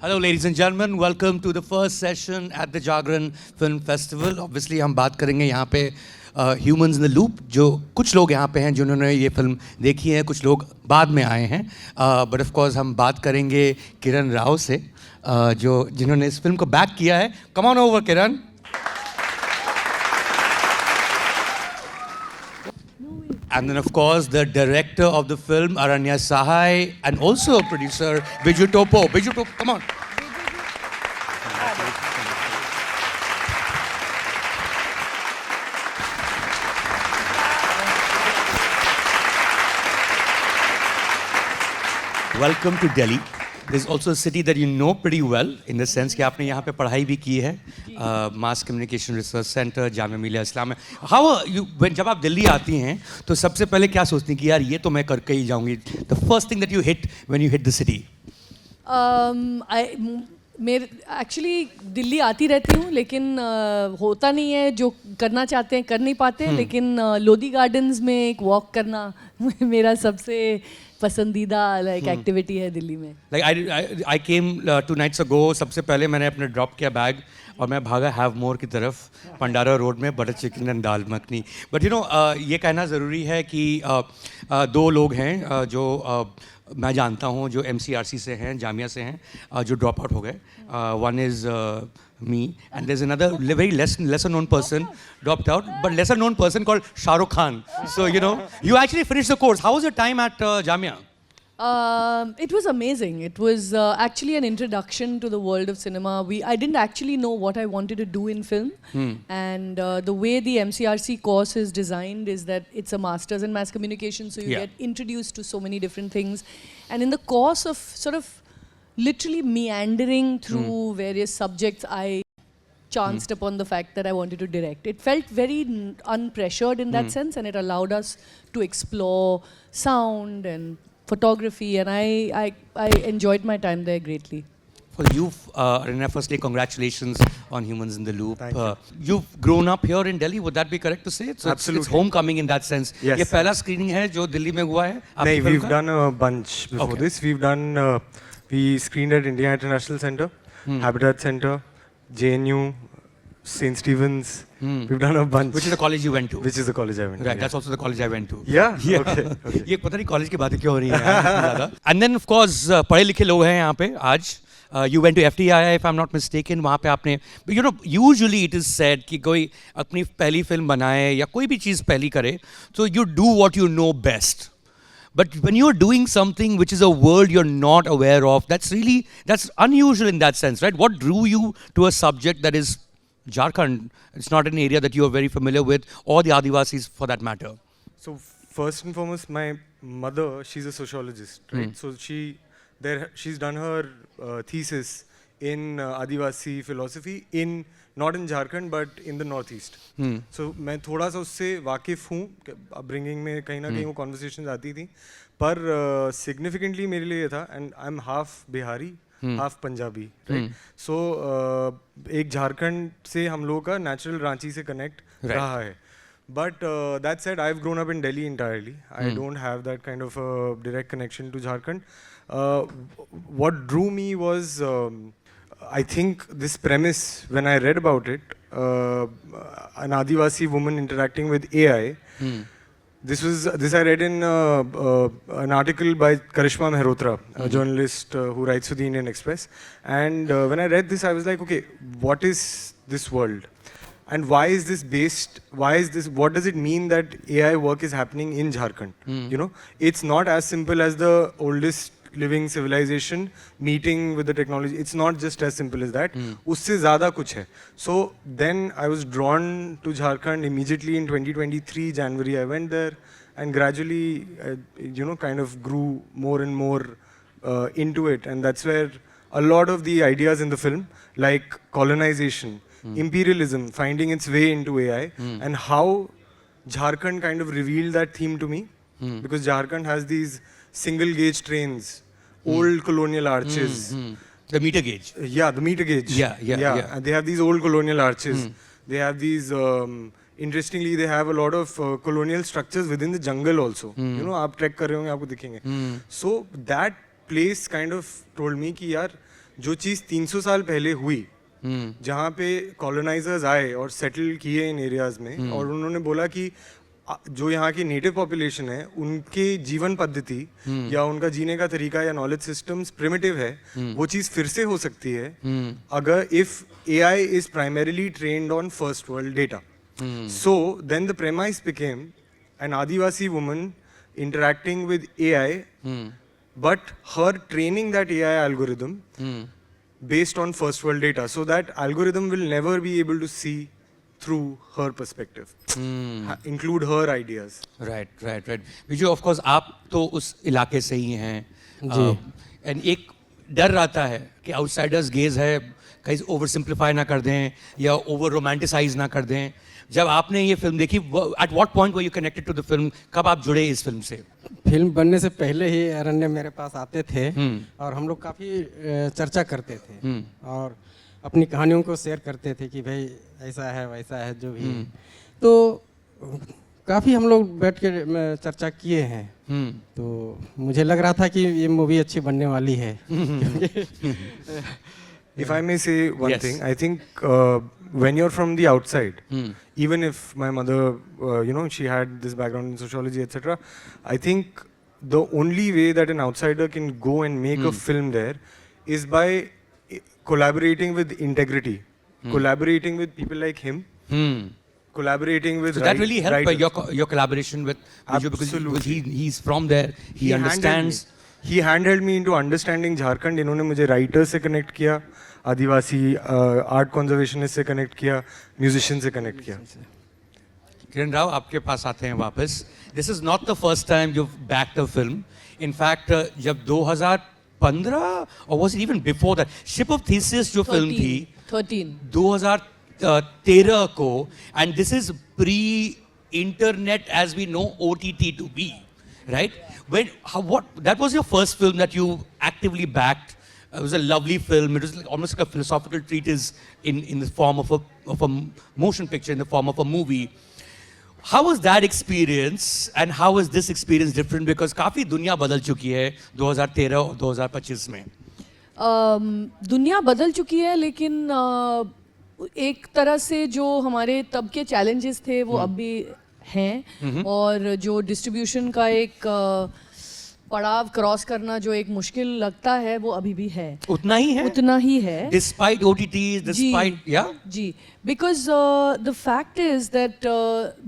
Hello, ladies and gentlemen. Welcome to the first session at the Jagran Film Festival. Obviously, हम बात करेंगे यहाँ पे Humans in the Loop. जो कुछ लोग यहाँ पे हैं जिन्होंने ये फिल्म देखी है, कुछ लोग बाद में आए हैं. But of course, हम बात करेंगे किरण राव से, जिन्होंने इस फिल्म को बैक किया है. Come on over, Kiran. And then, of course, the director of the film, Aranya Sahai, and also a producer, Biju Topo. Biju Topo, come on. Welcome to Delhi. There's also a city that you know pretty well, in the sense कि आपने यहाँ पे पढ़ाई भी की है, Mass Communication Research Center, Jamia Millia इस्लाम में. How are you, जब आप दिल्ली आती हैं, तो सबसे पहले क्या सोचती हैं कि यार ये तो मैं करके ही जाऊँगी? The first thing that you hit when you hit the city. मैं एक्चुअली दिल्ली आती रहती हूँ, लेकिन होता नहीं है, जो करना चाहते हैं कर नहीं पाते. लेकिन लोधी गार्डन्स में एक वॉक करना मेरा सबसे पसंदीदा एक्टिविटी है दिल्ली में. I came 2 nights ago. सबसे पहले मैंने अपने ड्रॉप किया बैग और मैं भागा हैव मोर की तरफ, पंडारा रोड में butter chicken and dal makhani. But you know, ये कहना ज़रूरी है कि दो लोग हैं जो मैं जानता हूँ जो MCRC से हैं, जामिया से हैं, जो ड्रॉप आउट हो गए. One is me, and there's another very lesser known person dropped out, but lesser known person called Shah Rukh Khan. So you know, you actually finished the course. How was your time at Jamia? It was amazing. It was actually an introduction to the world of cinema. I didn't actually know what I wanted to do in film. And the way the MCRC course is designed is that it's a master's in mass communication, so you get introduced to so many different things. And in the course of sort of literally meandering through various subjects, I chanced upon the fact that I wanted to direct. It felt very unpressured in that sense, and it allowed us to explore sound and photography, and I enjoyed my time there greatly. For you, Aranya, firstly, congratulations on Humans in the Loop. Thank you. You've grown up here in Delhi, would that be correct to say? So Absolutely. It's homecoming in that sense. Yes. ये पहला screening है जो दिल्ली में हुआ है? No, we've done a bunch before this. We've done, we screened at India International Center, Habitat Center, JNU, St. Stephen's. We've done a bunch. Which is the college you went to? Which is the college I went to. Right, that's also the college I went to. Yeah? Yeah. Okay. ये पता नहीं college की बातें क्यों हो रही हैं इतनी ज़्यादा. And then of course पढ़े लिखे लोग हैं यहाँ पे आज. You went to FTII if I'm not mistaken. वहाँ पे आपने, you know, usually it is said कि कोई अपनी पहली फिल्म बनाए या कोई भी चीज़ पहली करे, so you do what you know best. But when you're doing something which is a world you're not aware of, that's unusual in that sense, right? What drew you to a subject that is Jharkhand? It's not an area that you are very familiar with, or the Adivasis for that matter. So first and foremost, my mother, she's a sociologist, right? So she's done her thesis in Adivasi philosophy not in Jharkhand but in the northeast. So मैं थोड़ा सा उससे वाकिफ हूँ. Upbringing में कहीं ना कहीं वो conversations आती थी. पर significantly मेरे लिए ये था, and I'm half Bihari, half Punjabi, right? So एक झारखंड से हम लोगों का natural रांची से connect रहा है. But that said, I've grown up in Delhi entirely. I don't have that kind of a direct connection to Jharkhand. What drew me was, I think this premise, when I read about it, an Adivasi woman interacting with AI. This I read in an article by Karishma Mehrotra, a journalist who writes for the Indian Express. And when I read this, I was like, okay, what is this world? And why is this based? What does it mean that AI work is happening in Jharkhand? You know, it's not as simple as the oldest living civilization meeting with the technology. It's not just as simple as that. Usse zyada kuch hai. So then I was drawn to Jharkhand immediately in 2023 January. I went there and gradually, you know, kind of grew more and more into it. And that's where a lot of the ideas in the film, like colonization, imperialism, finding its way into AI, and how Jharkhand kind of revealed that theme to me. Because Jharkhand has these single gauge trains, old colonial arches. The meter gauge. Yeah, the meter gauge. Yeah. And they have these old colonial arches. They have these, interestingly, they have a lot of colonial structures within the jungle also. You know, आप trek कर रहे होंगे आपको दिखेंगे. So that place kind of told me कि यार जो चीज़ 300 साल पहले हुई, जहाँ पे कॉलोनाइजर्स आए और सेटल किए इन एरियाज में, और उन्होंने बोला कि जो यहाँ की नेटिव पॉपुलेशन है उनके जीवन पद्धति या उनका जीने का तरीका या नॉलेज सिस्टम्स प्रिमिटिव है, वो चीज़ फिर से हो सकती है अगर if AI is primarily trained on first world data. So then the premise became an Adivasi woman interacting with AI, but her training that AI algorithm based on first world data, so that algorithm will never be able to see through her perspective, include her ideas. Right. Vijay, of course आप तो उस इलाके से ही हैं जी. And एक डर रहता है कि आउटसाइडर्स गेज है, कहीं ओवर सिंप्लीफाई ना कर दें या ओवर रोमांटिसाइज ना कर दें. जब आपने ये फिल्म देखी, at what point were you connected to the film? कब आप जुड़े इस फिल्म से? फिल्म बनने से पहले ही अरण्य मेरे पास आते थे और हम लोग काफ़ी चर्चा करते थे और अपनी कहानियों को शेयर करते थे कि भाई ऐसा है वैसा है जो भी है. तो काफ़ी हम लोग बैठ के चर्चा किए हैं. तो मुझे लग रहा था कि ये मूवी अच्छी बनने वाली है. If I may say one Yes. thing, I think when you're from the outside, even if my mother, she had this background in sociology, etc., I think the only way that an outsider can go and make a film there is by collaborating with integrity, collaborating with people like him, collaborating with So that really helped by writers. your collaboration with Viju, because Absolutely. he's from there, he understands. He handheld me into understanding Jharkhand. इन्होंने मुझे writers से connect किया, आदिवासी art conservationist से connect किया, musician से connect किया. किरण राव, आपके पास आते हैं वापस. This is not the first time you backed a film. In fact जब 2015 और was it even before that, ship of Theseus जो फिल्म थी 13. 2013 को, and this is pre internet age we know OTT to be, right? That was your first film that you actively backed. It was a lovely film. It was almost like a philosophical treatise in the form of a motion picture, in the form of a movie. How was that experience and how is this experience different? Because काफी दुनिया बदल चुकी है 2013 और 2025 में. दुनिया बदल चुकी है, लेकिन एक तरह से जो हमारे तब के चैलेंजेस थे वो अब भी हैं, और जो डिस्ट्रीब्यूशन का एक पड़ाव क्रॉस करना जो एक मुश्किल लगता है वो अभी भी है. उतना ही है? उतना ही है. Despite OTTs, despite, yeah? Ji, because the fact is that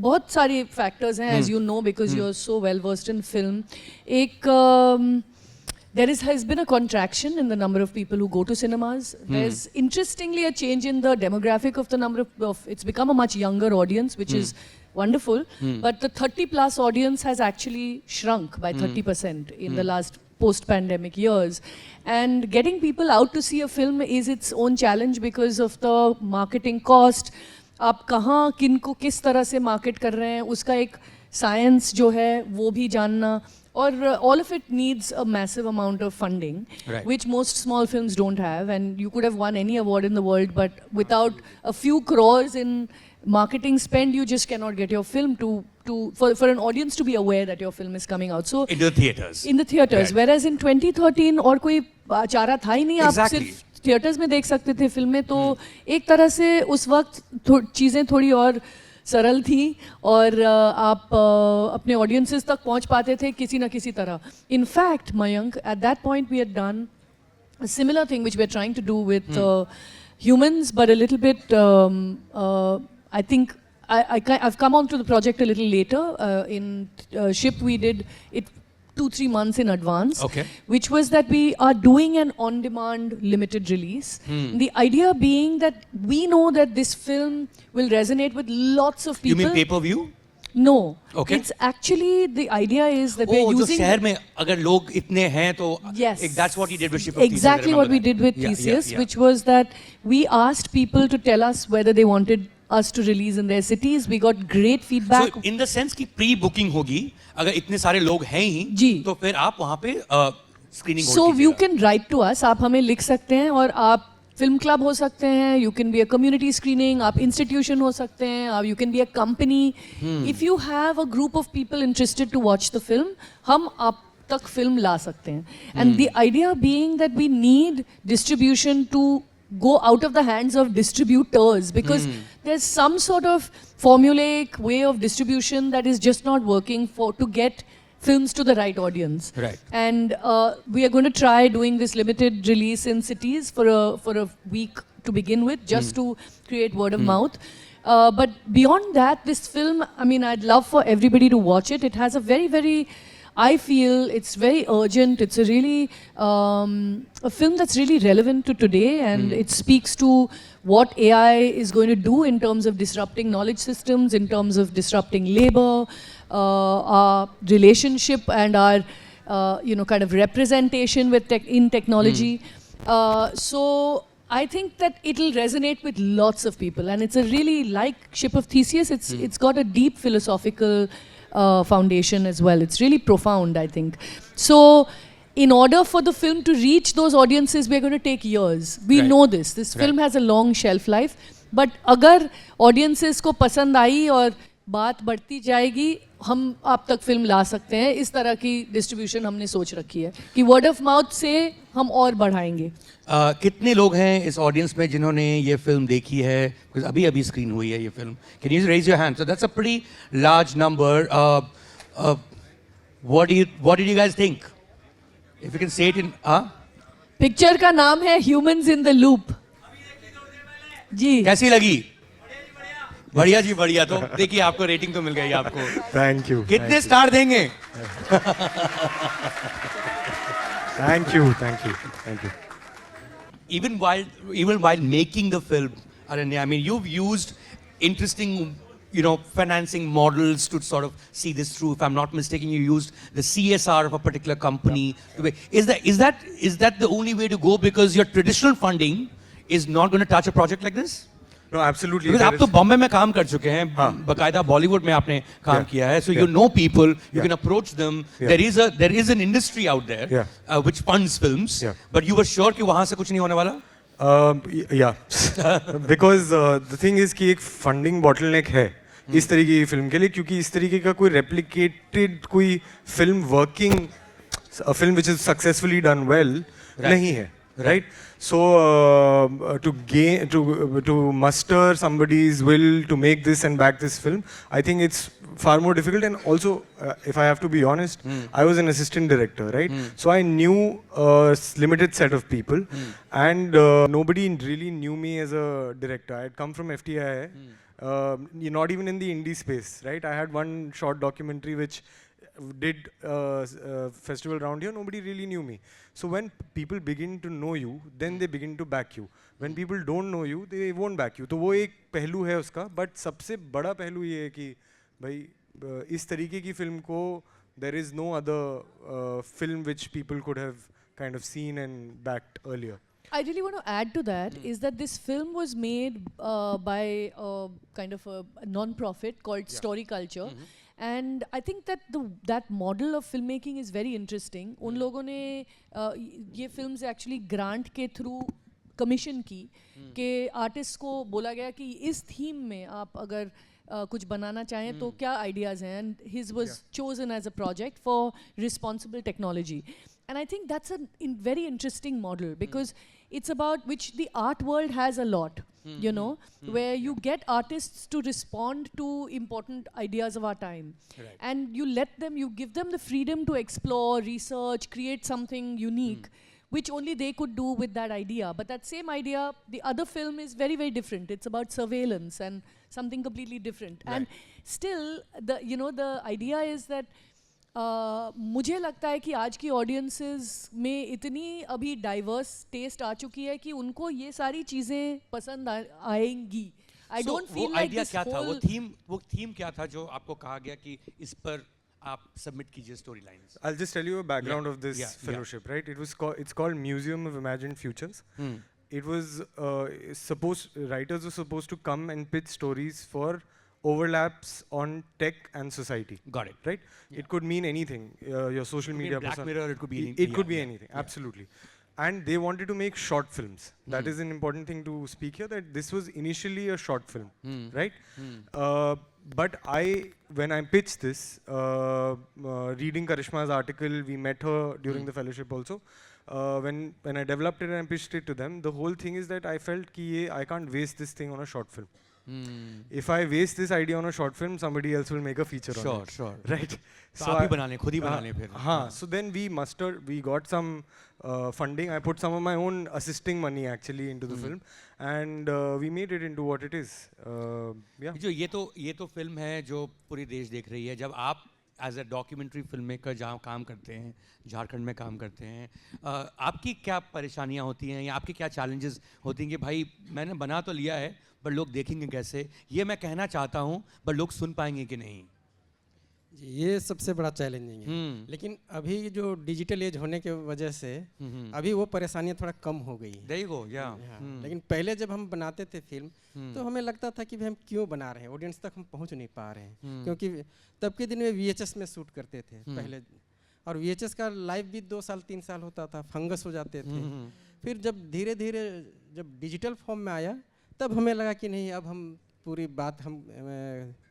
बहुत सारे factors हैं, as you know, because you're so well versed in film. एक there has been a contraction in the number of people who go to cinemas. There's interestingly a change in the demographic of the number of it's become a much younger audience, which is wonderful. But the 30 plus audience has actually shrunk by 30% in the last post-pandemic years. And getting people out to see a film is its own challenge because of the marketing cost. आप कहाँ किनको किस तरह से market कर रहे हैं उसका एक साइंस जो है वो भी जानना, और all of it needs a massive amount of funding, Right. which most small films don't have, and you could have won any award in the world, but without a few crores in marketing spend, you just cannot get your film for an audience to be aware that your film is coming out. So In the theaters. in the theaters, Right. whereas in 2013 और कोई चारा था ही नहीं, आप Exactly. सिर्फ theatres में देख सकते थे फिल्में. तो एक तरह से उस वक्त चीज़ें थोड़ी और सरल थी, और आप अपने ऑडियंसेस तक पहुंच पाते थे किसी ना किसी तरह. In fact, Mayank, at that point we had done a similar thing which we're trying to do with humans, but a little bit, I think, I've come on to the project a little later. In SHIP we did it 2-3 months in advance, Okay. which was that we are doing an on-demand limited release. The idea being that we know that this film will resonate with lots of people. You mean pay-per-view? No. Okay. It's actually, the idea is that we're जो using... शहर में अगर लोग इतने हैं तो Yes. that's what you did with Ship of Theseus, I Exactly what remember we that. did with Yeah, Theseus, yeah. which was that we asked people to tell us whether they wanted us to release in their cities. We got great feedback. So in the sense कि pre booking होगी, अगर इतने सारे लोग हैं ही जी. तो फिर आप वहाँ पे screening So you can write to us, आप हमें लिख सकते हैं, और आप फिल्म क्लब हो सकते हैं, you can be a community screening, आप institution हो सकते हैं, आप you can be a company. If you have a group of people interested to watch the film, हम तक फिल्म ला सकते हैं. And the idea being that we need distribution to go out of the hands of distributors, because there's some sort of formulaic way of distribution that is just not working to get films to the right audience. Right. And we are going to try doing this limited release in cities for a week to begin with, just to create word of mouth. But beyond that, this film, I mean, I'd love for everybody to watch it. It has a very, very, I feel it's very urgent. It's a really, a film that's really relevant to today, and it speaks to what AI is going to do in terms of disrupting knowledge systems, in terms of disrupting labor, our relationship and our, kind of representation with in technology. So I think that it'll resonate with lots of people, and it's a really, like Ship of Theseus, it's got a deep philosophical foundation as well. It's really profound, I think. So in order for the film to reach those audiences, we're going to take years. We know this. This film has a long shelf life. But अगर audiences को पसंद आई और बात बढ़ती जाएगी, हम आप तक फिल्म ला सकते हैं. इस तरह की डिस्ट्रीब्यूशन हमने सोच रखी है कि वर्ड ऑफ माउथ से हम और बढ़ाएंगे. कितने लोग हैं इस ऑडियंस में जिन्होंने ये फिल्म देखी है? Because अभी स्क्रीन हुई है ये film. Can you raise your hand? So that's a pretty large number. What did you guys think? If you can say it in picture का नाम है ह्यूमंस इन द लूप. जी कैसी लगी? बढ़िया जी बढ़िया. तो देखिए आपको रेटिंग तो मिल गई आपको. Thank you. कितने स्टार देंगे? Thank you. Thank you. Thank you. Even while making the film, Aranya, I mean, you've used interesting, financing models to sort of see this through. If I'm not mistaken, you used the CSR of a particular company. Is that the only way to go? Because your traditional funding is not going to touch a project like this? No, absolutely. Because there आप तो is- Bombay में काम कर चुके हैं, बकायदा बॉलीवुड में आपने काम किया है, so you know people, you can approach them. There is an industry out there which funds films, but you were sure कि वहाँ से कुछ नहीं होने वाला? Yeah. Because the thing is कि एक funding bottleneck है इस तरीके की फिल्म के लिए, क्योंकि इस तरीके का कोई replicated कोई film working, a film which is successfully done well नहीं है. Right. So to muster somebody's will to make this and back this film, I think it's far more difficult. And also, if I have to be honest, I was an assistant director, right? So I knew a limited set of people, and nobody really knew me as a director. I had come from FTII, not even in the indie space, right? I had one short documentary which did festival round here. Nobody really knew me. So when people begin to know you, then they begin to back you. When people don't know you, they won't back you. तो वो एक पहलू है उसका. But सबसे बड़ा पहलू ये है कि भाई इस तरीके की फिल्म को there is no other film which people could have kind of seen and backed earlier. I really want to add to that is that this film was made by a kind of a non-profit called Story Culture. And I think that that model of filmmaking is very interesting. उन लोगों ने ये films actually grant के through commission की कि artists को बोला गया कि इस theme में आप अगर कुछ बनाना चाहें तो क्या ideas हैं, and his was chosen as a project for responsible technology. And I think that's a very interesting model because it's about which the art world has a lot, where you get artists to respond to important ideas of our time. Right. And you give them the freedom to explore, research, create something unique, which only they could do with that idea. But that same idea, the other film is very, very different. It's about surveillance and something completely different. Right. And still, the idea is that मुझे लगता है कि आज की audiences में इतनी अभी diverse taste आ चुकी है कि उनको ये सारी चीजें पसंद आएंगी. I don't feel like this whole वो थीम क्या था जो आपको कहा गया कि इस पर आप सबमिट कीजिए story lines? I'll just tell you a background of this fellowship, right? It's called Museum of Imagined Futures. It was writers were supposed to come and pitch stories for overlaps on tech and society. Got it. Right? Yeah. It could mean anything. Your social media Black persona. Mirror, it could be anything. It could be anything. Absolutely. and they wanted to make short films. That is an important thing to speak here, that this was initially a short film, right? But when I pitched this, reading Karishma's article, we met her during the fellowship also. When I developed it and I pitched it to them, the whole thing is that I felt कि I can't waste this thing on a short film. If I waste this idea on a short film, somebody else will make a feature on it. Sure. Right? So आप ही बना लें, खुद ही बना लें फिर. हाँ. So then we got some funding. I put some of my own assisting money actually into the film, and we made it into what it is. Yeah. जो ये तो फिल्म है जो पूरी देश देख रही है. जब आप as a documentary film maker जहाँ काम करते हैं, झारखंड में काम करते हैं, आपकी क्या परेशानियाँ होती हैं या आपके क्या चैलेंजेस होती हैं कि भाई मैंने बना तो लिया है पर लोग देखेंगे कैसे, ये मैं कहना चाहता हूँ पर लोग सुन पाएंगे कि नहीं? जी, ये सबसे बड़ा चैलेंजिंग है। लेकिन अभी जो डिजिटल एज होने की वजह से अभी वो परेशानियां थोड़ा कम हो गई हैं। There you go, yeah. लेकिन पहले जब हम बनाते थे फिल्म तो हमें लगता था कि भाई हम क्यों बना रहे हैं, ऑडियंस तक हम पहुंच नहीं पा रहे हैं, क्योंकि तब के दिन में VHS में शूट करते थे पहले, और VHS का लाइव भी 2 साल 3 साल होता था, फंगस हो जाते थे। फिर जब धीरे धीरे जब डिजिटल फॉर्म में आया तब हमें लगा कि नहीं, अब हम पूरी बात हम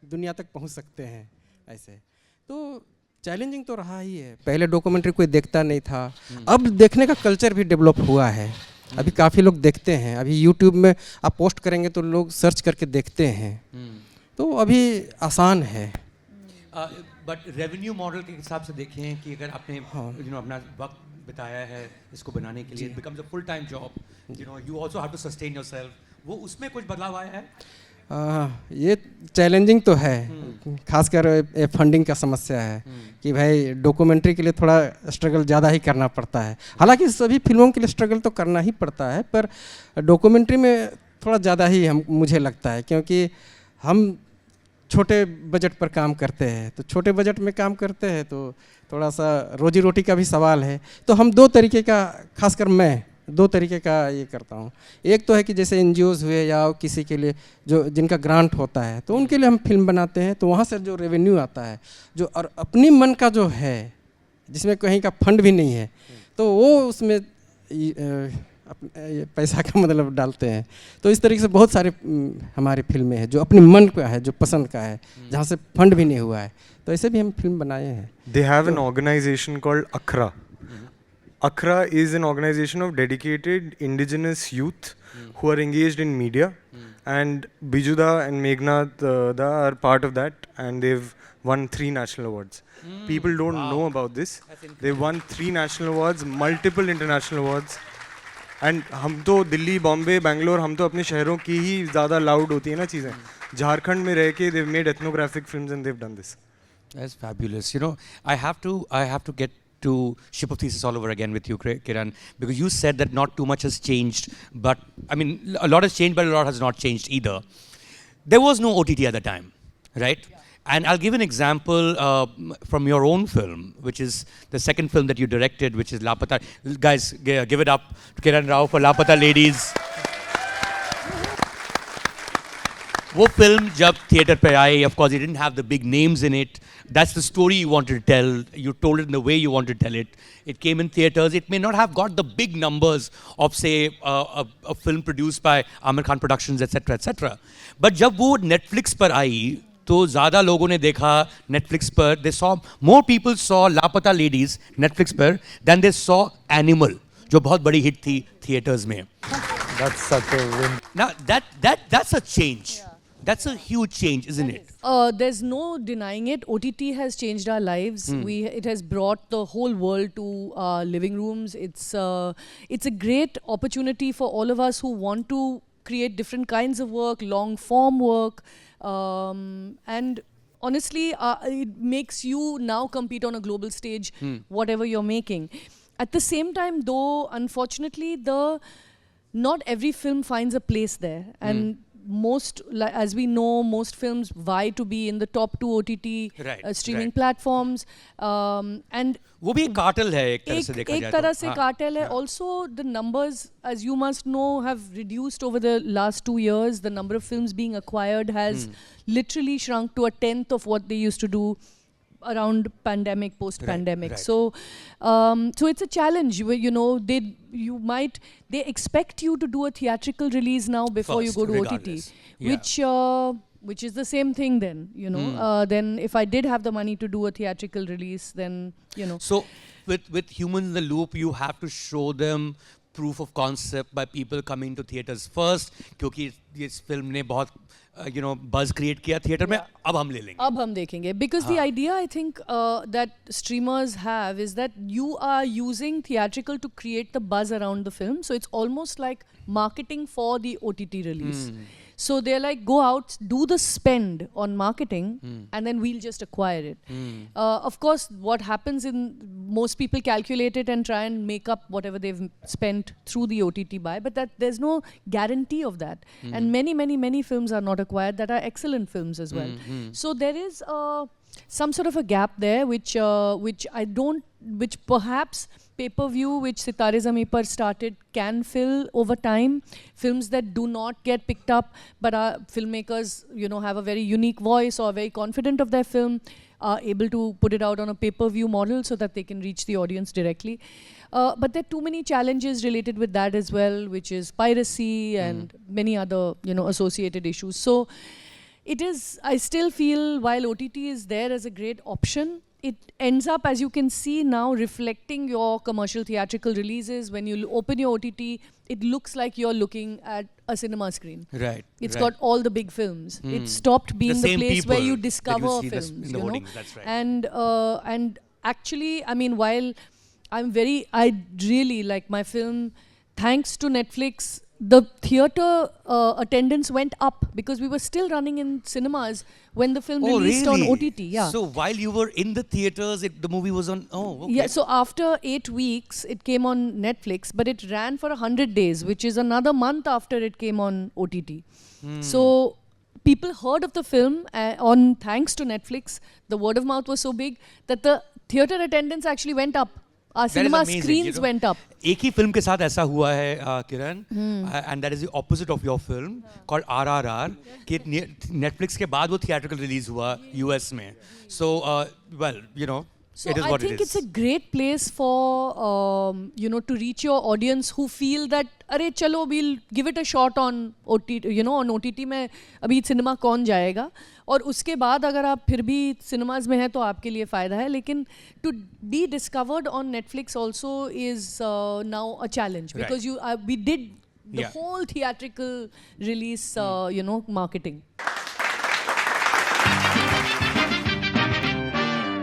दुनिया तक पहुंच सकते हैं ऐसे। तो चैलेंजिंग तो रहा ही है, पहले डॉक्यूमेंट्री कोई देखता नहीं था, अब देखने का कल्चर भी डेवलप हुआ है, अभी काफ़ी लोग देखते हैं। अभी यूट्यूब में आप पोस्ट करेंगे तो लोग सर्च करके देखते हैं, तो अभी आसान है। बट रेवेन्यू मॉडल के हिसाब से देखें कि अगर आपने अपना वक्त बिताया है इसको बनाने के लिए, becomes a full time job, you also have to sustain yourself, वो उसमें कुछ बदलाव आया है? ये चैलेंजिंग तो है, खासकर फंडिंग का समस्या है कि भाई डॉक्यूमेंट्री के लिए थोड़ा स्ट्रगल ज़्यादा ही करना पड़ता है। हालांकि सभी फिल्मों के लिए स्ट्रगल तो करना ही पड़ता है, पर डॉक्यूमेंट्री में थोड़ा ज़्यादा ही मुझे लगता है, क्योंकि हम छोटे बजट पर काम करते हैं, तो छोटे बजट में काम करते हैं तो थोड़ा सा रोजी रोटी का भी सवाल है। तो हम 2 तरीके का, खासकर मैं 2 तरीके का ये करता हूँ। एक तो है कि जैसे NGOs हुए या किसी के लिए जो जिनका ग्रांट होता है तो उनके लिए हम फिल्म बनाते हैं, तो वहाँ से जो रेवेन्यू आता है, जो और अपनी मन का जो है जिसमें कहीं का फंड भी नहीं है, तो वो उसमें पैसा का मतलब डालते हैं। तो इस तरीके से बहुत सारे हमारी फिल्में हैं जो अपनी मन का है, जो पसंद का है, जहाँ से फंड भी नहीं हुआ है, तो ऐसे भी हम फिल्म बनाए हैं। They have an organization called Akhra. Akhra is an organization of dedicated indigenous youth who are engaged in media, and Bijuda and Meghnad are part of that, and they've won 3 national awards. People don't know about this. They've won 3 national awards, multiple international awards. And हम तो दिल्ली, बॉम्बे, बैंगलोर, हम तो अपने शहरों की ही ज़्यादा loud होती है ना चीज़ें। झारखंड में रह के they've made ethnographic films and they've done this. That's fabulous. I have to get to Ship of Thesis all over again with you, Kiran, because you said that not too much has changed, but I mean a lot has changed, but a lot has not changed either. There was no OTT at the time, right? Yeah. And I'll give an example from your own film, which is the second film that you directed, which is Lapata. Guys, give it up to Kiran Rao for Lapata Ladies. वो film जब theatre पे आई, of course, it didn't have the big names in it. That's the story you wanted to tell. You told it in the way you wanted to tell it. It came in theaters. It may not have got the big numbers of, say, a film produced by Amir Khan Productions, etc., etc. But जब वो Netflix पर आई, तो ज़्यादा लोगों ने देखा Netflix पर. They saw, more people saw Lapata Ladies Netflix पर than they saw Animal, जो बहुत बड़ी हिट थी थिएटर्स में. That's such a win. Now that's a change. Yeah. That's a huge change, isn't it? There's no denying it. OTT has changed our lives. It has brought the whole world to our living rooms. It's a great opportunity for all of us who want to create different kinds of work, long form work, and honestly, it makes you now compete on a global stage, whatever you're making. At the same time, though, unfortunately, not every film finds a place there, and most, as we know, most films vie to be in the top 2 OTT streaming platforms, and वो भी एक cartel है एक तरह से देखा जाए तो. एक तरह से कार्टेल है. Also, the numbers, as you must know, have reduced over the last 2 years. The number of films being acquired has literally shrunk to 1/10 of what they used to do around pandemic, post-pandemic. right. So it's a challenge. You know, they expect you to do a theatrical release now before you First, go to regardless. OTT, Yeah. which is the same thing. Then you know, then if I did have the money to do a theatrical release, then you know. So with Humans in the Loop, you have to show them proof of concept by people coming to theaters first, क्योंकि इस film ने बहुत buzz create किया theatre में, अब हम ले लेंगे. अब हम देखेंगे. Because the idea I think that streamers have is that you are using theatrical to create the buzz around the film. So it's almost like marketing for the OTT release. So they're like, go out, do the spend on marketing, and then we'll just acquire it. Of course, what happens most people calculate it and try and make up whatever they've spent through the OTT buy, but that there's no guarantee of that. And many films are not acquired that are excellent films as well. So there is some sort of a gap there, which perhaps pay-per-view, which Sitare Zameen Par started, can fill over time. Films that do not get picked up, but our filmmakers, have a very unique voice or are very confident of their film, are able to put it out on a pay-per-view model so that they can reach the audience directly. But there are too many challenges related with that as well, which is piracy and many other, associated issues. So it is, I still feel, while OTT is there as a great option, it ends up, as you can see now, reflecting your commercial theatrical releases. When you open your OTT, it looks like you're looking at a cinema screen. Right. It's got all the big films. It stopped being the same place where people you that discover see films. in the hoardings, that's right. And actually, I mean, while I really like my film, thanks to Netflix, the theater attendance went up because we were still running in cinemas when the film released on OTT. Yeah. So while you were in the theaters, the movie was on. Oh, okay. Yeah. So after 8 weeks, it came on Netflix, but it ran for 100 days, which is another month after it came on OTT. So people heard of the film thanks to Netflix. The word of mouth was so big that the theater attendance actually went up. Our That is cinema amazing, screens went up. एक ही film के साथ ऐसा हुआ है किरण, and that is the opposite of your film called RRR, कि Netflix के बाद वो theatrical release हुआ US में. So So it is I what think it is. it's a great place for to reach your audience who feel that अरे चलो we'll give it a shot on OTT, on OTT में अभी cinema कौन जाएगा, और उसके बाद अगर आप फिर भी सिनेमाज में हैं तो आपके लिए फ़ायदा है, लेकिन to be discovered on Netflix also is now a challenge because we did the whole theatrical release marketing.